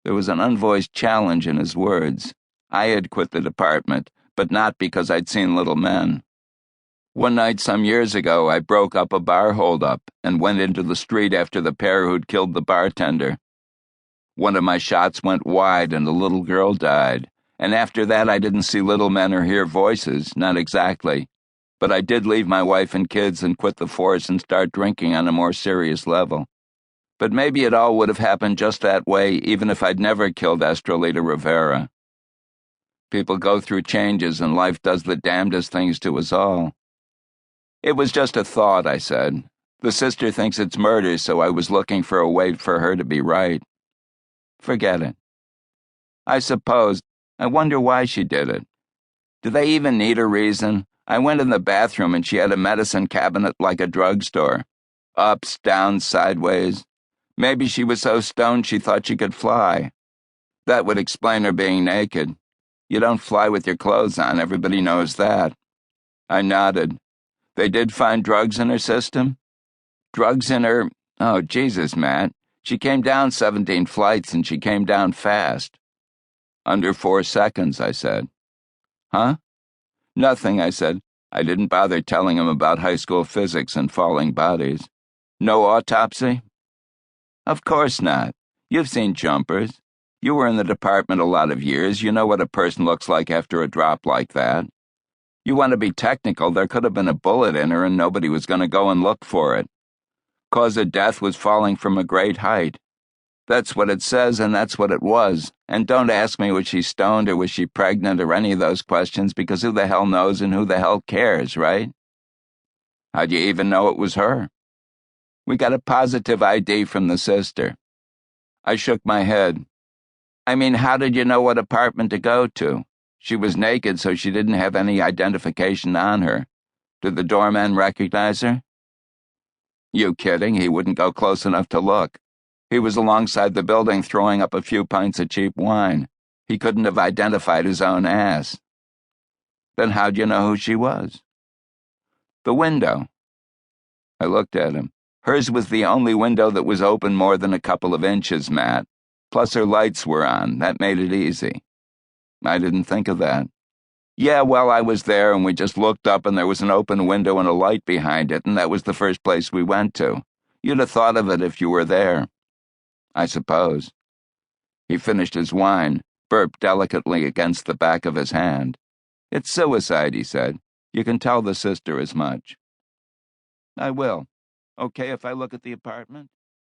There was an unvoiced challenge in his words. I had quit the department, but not because I'd seen Little Men. One night some years ago, I broke up a bar holdup and went into the street after the pair who'd killed the bartender. One of my shots went wide and a little girl died, and after that I didn't see Little Men or hear voices, not exactly. But I did leave my wife and kids and quit the force and start drinking on a more serious level. But maybe it all would have happened just that way even if I'd never killed Estrelita Rivera. People go through changes and life does the damnedest things to us all. It was just a thought, I said. The sister thinks it's murder, so I was looking for a way for her to be right. Forget it. I suppose. I wonder why she did it. Do they even need a reason? I went in the bathroom and she had a medicine cabinet like a drugstore. Ups, downs, sideways. Maybe she was so stoned she thought she could fly. That would explain her being naked. You don't fly with your clothes on, everybody knows that. I nodded. They did find drugs in her system? Drugs in her... Oh, Jesus, Matt. She came down 17 flights and she came down fast. Under 4 seconds, I said. Huh? Nothing, I said. I didn't bother telling him about high school physics and falling bodies. No autopsy? Of course not. You've seen jumpers. You were in the department a lot of years. You know what a person looks like after a drop like that. You want to be technical, there could have been a bullet in her and nobody was going to go and look for it. Cause of death was falling from a great height. That's what it says and that's what it was. And don't ask me was she stoned or was she pregnant or any of those questions because who the hell knows and who the hell cares, right? How'd you even know it was her? We got a positive ID from the sister. I shook my head. I mean, how did you know what apartment to go to? She was naked, so she didn't have any identification on her. Did the doorman recognize her? You kidding? He wouldn't go close enough to look. He was alongside the building throwing up a few pints of cheap wine. He couldn't have identified his own ass. Then how'd you know who she was? The window. I looked at him. Hers was the only window that was open more than a couple of inches, Matt. Plus her lights were on. That made it easy. I didn't think of that. Yeah, well, I was there and we just looked up and there was an open window and a light behind it, and that was the first place we went to. You'd have thought of it if you were there. I suppose. He finished his wine, burped delicately against the back of his hand. It's suicide, he said. You can tell the sister as much. I will. Okay if I look at the apartment?